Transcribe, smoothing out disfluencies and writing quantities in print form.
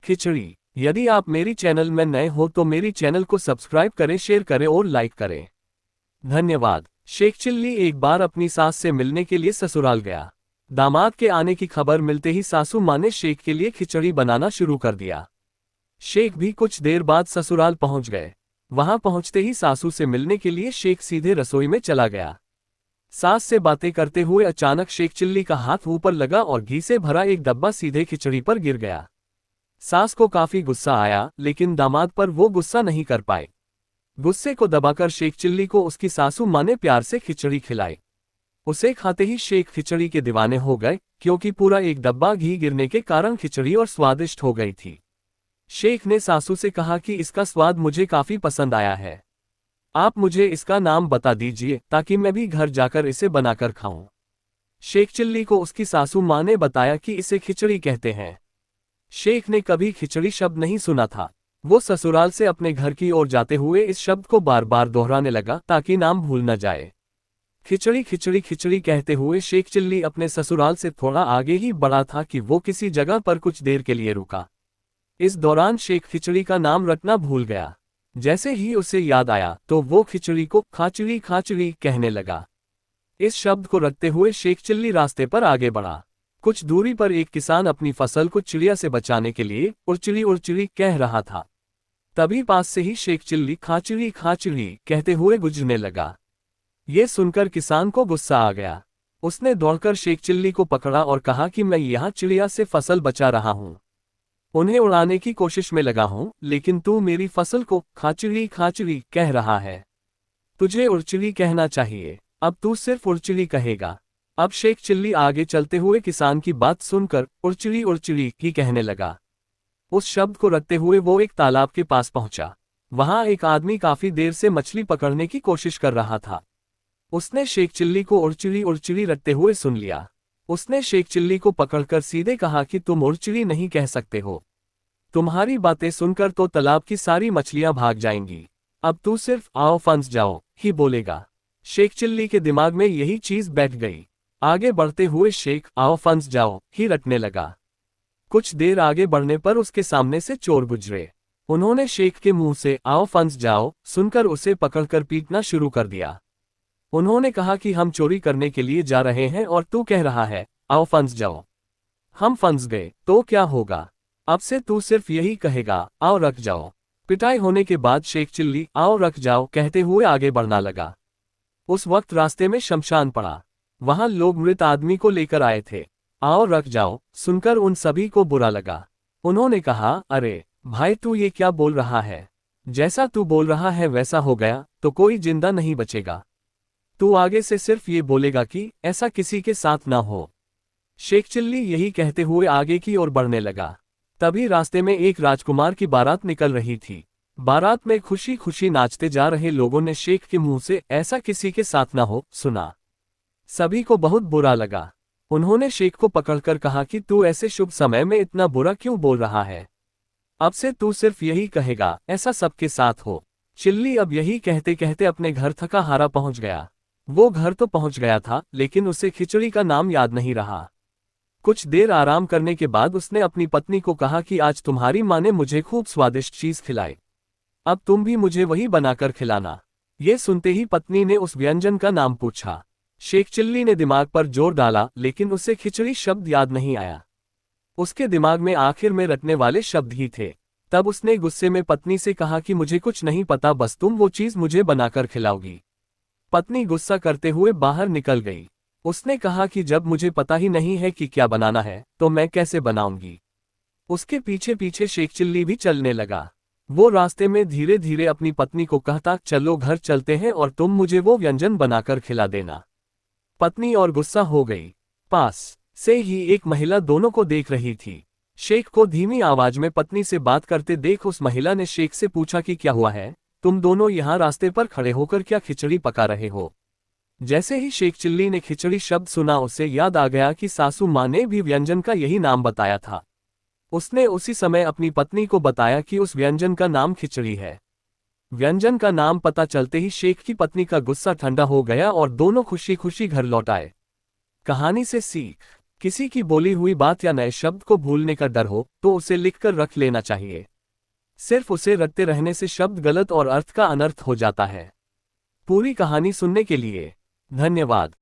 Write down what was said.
खिचड़ी। यदि आप मेरी चैनल में नए हो तो मेरी चैनल को सब्सक्राइब करें, शेयर करें और लाइक करें। धन्यवाद। शेख चिल्ली एक बार अपनी सास से मिलने के लिए ससुराल गया। दामाद के आने की खबर मिलते ही सासू माँ ने शेख के लिए खिचड़ी बनाना शुरू कर दिया। शेख भी कुछ देर बाद ससुराल पहुंच गए। वहां पहुंचते ही सासू से मिलने के लिए शेख सीधे रसोई में चला गया। सास से बातें करते हुए अचानक शेख चिल्ली का हाथ ऊपर लगा और घी से भरा एक डब्बा सीधे खिचड़ी पर गिर गया। सास को काफी गुस्सा आया, लेकिन दामाद पर वो गुस्सा नहीं कर पाए। गुस्से को दबाकर शेख चिल्ली को उसकी सासू माँ ने प्यार से खिचड़ी खिलाई। उसे खाते ही शेख खिचड़ी के दीवाने हो गए, क्योंकि पूरा एक डब्बा घी गिरने के कारण खिचड़ी और स्वादिष्ट हो गई थी। शेख ने सासू से कहा कि इसका स्वाद मुझे काफी पसंद आया है। आप मुझे इसका नाम बता दीजिए ताकि मैं भी घर जाकर इसे बनाकर खाऊं। शेख चिल्ली को उसकी सासू माँ ने बताया कि इसे खिचड़ी कहते हैं। शेख ने कभी खिचड़ी शब्द नहीं सुना था। वो ससुराल से अपने घर की ओर जाते हुए इस शब्द को बार बार दोहराने लगा ताकि नाम भूल न जाए। खिचड़ी खिचड़ी खिचड़ी कहते हुए शेख चिल्ली अपने ससुराल से थोड़ा आगे ही बढ़ा था कि वो किसी जगह पर कुछ देर के लिए रुका। इस दौरान शेख खिचड़ी का नाम रटना भूल गया। जैसे ही उसे याद आया तो वो खिचड़ी को खाचड़ी खाचड़ी कहने लगा। इस शब्द को रटते हुए शेख चिल्ली रास्ते पर आगे बढ़ा। कुछ दूरी पर एक किसान अपनी फसल को चिड़िया से बचाने के लिए उड़चिड़ी उड़चिड़ी कह रहा था। तभी पास से ही शेख चिल्ली खाचड़ी खाचड़ी कहते हुए गुजरने लगा। ये सुनकर किसान को गुस्सा आ गया। उसने दौड़कर शेख चिल्ली को पकड़ा और कहा कि मैं यहाँ चिड़िया से फसल बचा रहा हूँ, उन्हें उड़ाने की कोशिश में लगा हूं, लेकिन तू मेरी फसल को खाचड़ी खाचड़ी कह रहा है। तुझे उड़चिड़ी कहना चाहिए, अब तू सिर्फ उड़चिड़ी कहेगा। अब शेख चिल्ली आगे चलते हुए किसान की बात सुनकर उड़चिड़ी उड़चिड़ी ही कहने लगा। उस शब्द को रटते हुए वो एक तालाब के पास पहुंचा। वहां एक आदमी काफी देर से मछली पकड़ने की कोशिश कर रहा था। उसने शेख चिल्ली को उड़चिड़ी उड़चिड़ी रटते हुए सुन लिया। उसने शेख चिल्ली को पकड़कर सीधे कहा कि तुम उड़चिड़ी नहीं कह सकते हो। तुम्हारी बातें सुनकर तो तालाब की सारी मछलियां भाग जाएंगी। अब तू सिर्फ आओ फंस जाओ ही बोलेगा। शेख चिल्ली के दिमाग में यही चीज बैठ गई। आगे बढ़ते हुए शेख आओ फंस जाओ ही रटने लगा। कुछ देर आगे बढ़ने पर उसके सामने से चोर गुजरे। उन्होंने शेख के मुंह से आओ फंस जाओ सुनकर उसे पकड़कर पीटना शुरू कर दिया। उन्होंने कहा कि हम चोरी करने के लिए जा रहे हैं और तू कह रहा है आओ फंस जाओ। हम फंस गए तो क्या होगा? अब से तू सिर्फ यही कहेगा आओ रख जाओ। पिटाई होने के बाद शेख चिल्ली आओ रख जाओ कहते हुए आगे बढ़ना लगा। उस वक्त रास्ते में शमशान पड़ा। वहां लोग मृत आदमी को लेकर आए थे। आओ रख जाओ सुनकर उन सभी को बुरा लगा। उन्होंने कहा, अरे भाई तू ये क्या बोल रहा है? जैसा तू बोल रहा है वैसा हो गया तो कोई जिंदा नहीं बचेगा। तू आगे से सिर्फ ये बोलेगा कि ऐसा किसी के साथ ना हो। शेख चिल्ली यही कहते हुए आगे की ओर बढ़ने लगा। तभी रास्ते में एक राजकुमार की बारात निकल रही थी। बारात में खुशी खुशी नाचते जा रहे लोगों ने शेख के मुंह से ऐसा किसी के साथ ना हो सुना। सभी को बहुत बुरा लगा। उन्होंने शेख को पकड़कर कहा कि तू ऐसे शुभ समय में इतना बुरा क्यों बोल रहा है? अब से तू सिर्फ यही कहेगा ऐसा सबके साथ हो। चिल्ली अब यही कहते कहते अपने घर थका हारा पहुंच गया। वो घर तो पहुंच गया था, लेकिन उसे खिचड़ी का नाम याद नहीं रहा। कुछ देर आराम करने के बाद उसने अपनी पत्नी को कहा कि आज तुम्हारी माँ ने मुझे खूब स्वादिष्ट चीज खिलाई, अब तुम भी मुझे वही बनाकर खिलाना। ये सुनते ही पत्नी ने उस व्यंजन का नाम पूछा। शेख चिल्ली ने दिमाग पर जोर डाला, लेकिन उसे खिचड़ी शब्द याद नहीं आया। उसके दिमाग में आखिर में रटने वाले शब्द ही थे। तब उसने गुस्से में पत्नी से कहा कि मुझे कुछ नहीं पता, बस तुम वो चीज मुझे बनाकर खिलाओगी। पत्नी गुस्सा करते हुए बाहर निकल गई। उसने कहा कि जब मुझे पता ही नहीं है कि क्या बनाना है तो मैं कैसे बनाऊंगी। उसके पीछे पीछे शेख चिल्ली भी चलने लगा। वो रास्ते में धीरे धीरे अपनी पत्नी को कहता, चलो घर चलते हैं और तुम मुझे वो व्यंजन बनाकर खिला देना। पत्नी और गुस्सा हो गई। पास से ही एक महिला दोनों को देख रही थी। शेख को धीमी आवाज में पत्नी से बात करते देख उस महिला ने शेख से पूछा कि क्या हुआ है, तुम दोनों यहाँ रास्ते पर खड़े होकर क्या खिचड़ी पका रहे हो? जैसे ही शेख चिल्ली ने खिचड़ी शब्द सुना उसे याद आ गया कि सासू माँ ने भी व्यंजन का यही नाम बताया था। उसने उसी समय अपनी पत्नी को बताया कि उस व्यंजन का नाम खिचड़ी है। व्यंजन का नाम पता चलते ही शेख की पत्नी का गुस्सा ठंडा हो गया और दोनों खुशी खुशी घर लौट आए। कहानी से सीख। किसी की बोली हुई बात या नए शब्द को भूलने का डर हो तो उसे लिखकर रख लेना चाहिए। सिर्फ उसे रटते रहने से शब्द गलत और अर्थ का अनर्थ हो जाता है। पूरी कहानी सुनने के लिए धन्यवाद।